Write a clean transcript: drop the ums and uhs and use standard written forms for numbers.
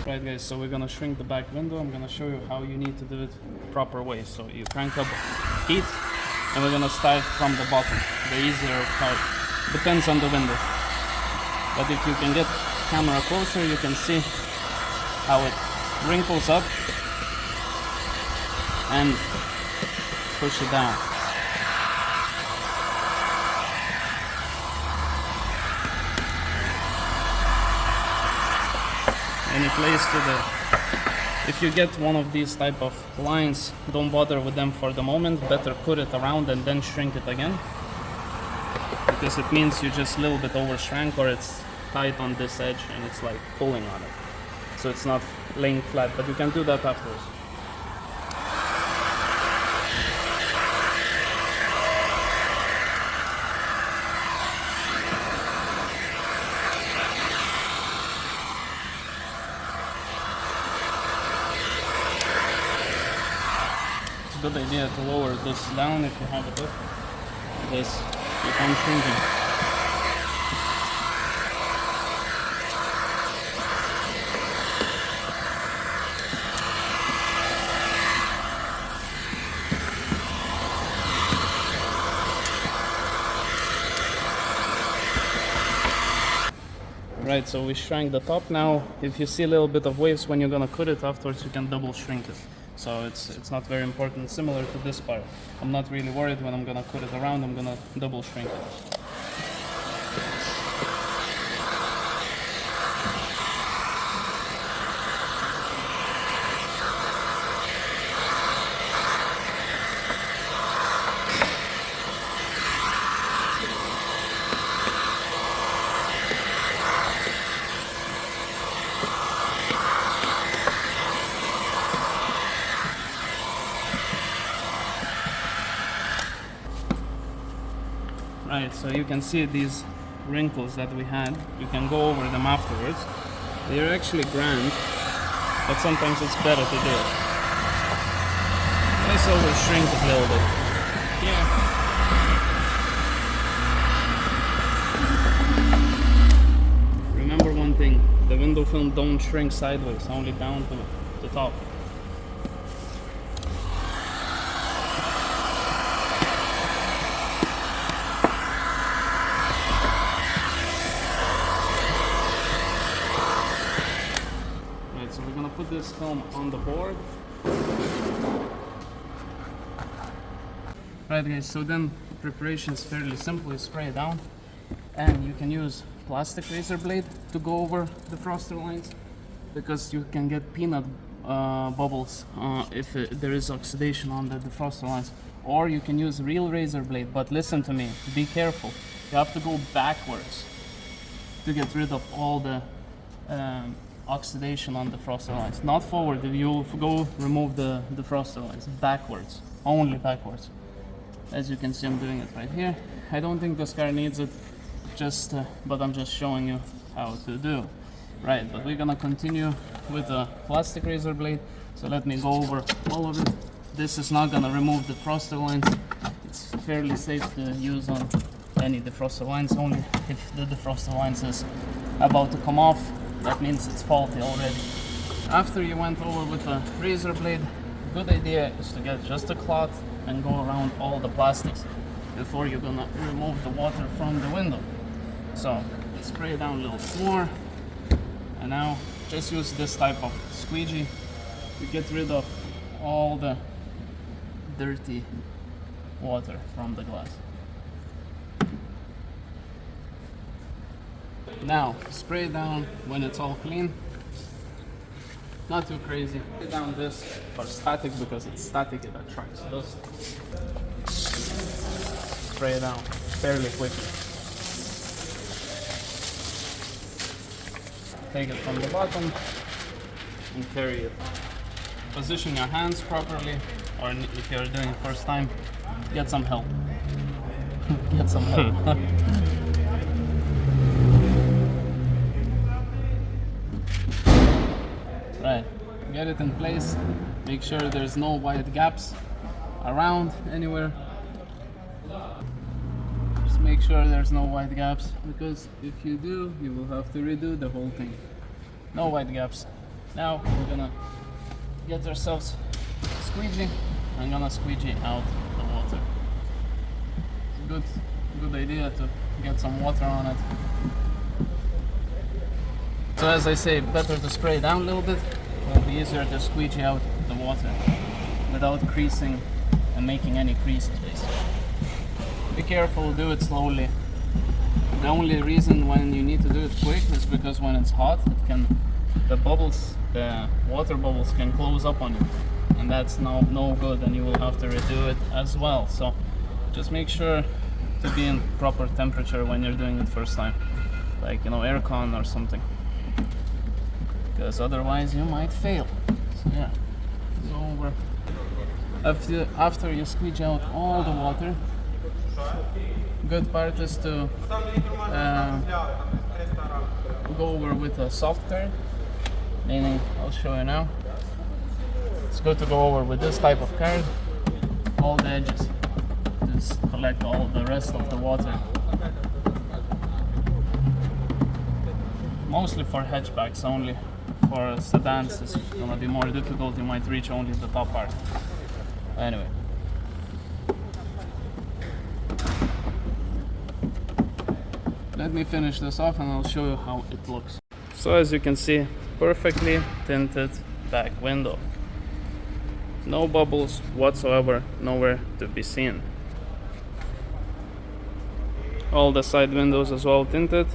Right guys, so we're gonna shrink the back window. I'm gonna show you how you need to do it proper way. So you crank up heat and we're gonna start from the bottom, the easier part. Depends on the window. But if you can get camera closer, you can see how it wrinkles up and push it down. Any place to the, if you get one of these type of lines, don't bother with them for the moment. Better put it around and then shrink it again, because it means you just a little bit over shrank, or it's tight on this edge and it's like pulling on it, so it's not laying flat. But you can do that afterwards. Good idea to lower this down if you have it up. This becomes shrinking. Right, so we shrank the top. Now if you see a little bit of waves when you're gonna cut it afterwards, you can double shrink it. So it's not very important, similar to this part. I'm not really worried when I'm gonna cut it around, I'm gonna double shrink it. Right, so you can see these wrinkles that we had. You can go over them afterwards. They're actually grand, but sometimes it's better to do it. Let's over shrink it a little bit. Yeah. Remember one thing, the window film don't shrink sideways, only down to the top. So we're gonna put this film on the board. Right guys, so then the preparation is fairly simple. You spray it down and you can use plastic razor blade to go over the froster lines, because you can get peanut bubbles if there is oxidation on the defroster lines. Or you can use real razor blade, but listen to me, be careful. You have to go backwards to get rid of all the oxidation on the froster lines. Not forward. If you go remove the froster lines, backwards, only backwards. As you can see, I'm doing it right here. I don't think this car needs it, but I'm just showing you how to do. Right, but we're gonna continue with the plastic razor blade. So let me go over all of it. This is not gonna remove the froster lines. It's fairly safe to use on any defroster lines. Only if the defroster lines is about to come off, that means it's faulty already. After you went over with a razor blade, good idea is to get just a cloth and go around all the plastics before you're gonna remove the water from the window. So spray it down a little more, and now just use this type of squeegee to get rid of all the dirty water from the glass. Now, spray down when it's all clean. Not too crazy. Spray down this for static, because it's static, it attracts dust. Spray it down fairly quickly. Take it from the bottom and carry it. Position your hands properly, or if you're doing it first time, get some help. Get some help. Right, get it in place. Make sure there's no wide gaps around anywhere. Just make sure there's no wide gaps, because if you do, you will have to redo the whole thing. No wide gaps. Now we're gonna get ourselves squeegee. I'm gonna squeegee out the water. It's a good idea to get some water on it. So as I say, better to spray down a little bit. It'll be easier to squeegee out the water without creasing and making any creases, basically. Be careful, do it slowly. The only reason when you need to do it quick is because when it's hot, the water bubbles can close up on you, and that's no good, and you will have to redo it as well. So just make sure to be in proper temperature when you're doing it first time, like aircon or something, because otherwise you might fail. So yeah, it's over. After you squeeze out all the water, good part is to go over with a soft curd, meaning I'll show you now. It's good to go over with this type of curd, all the edges, just collect all the rest of the water. Mostly for hatchbacks only. For sedans it's gonna be more difficult, you might reach only the top part. Anyway. Let me finish this off and I'll show you how it looks. So as you can see, perfectly tinted back window. No bubbles whatsoever, nowhere to be seen. All the side windows as well tinted.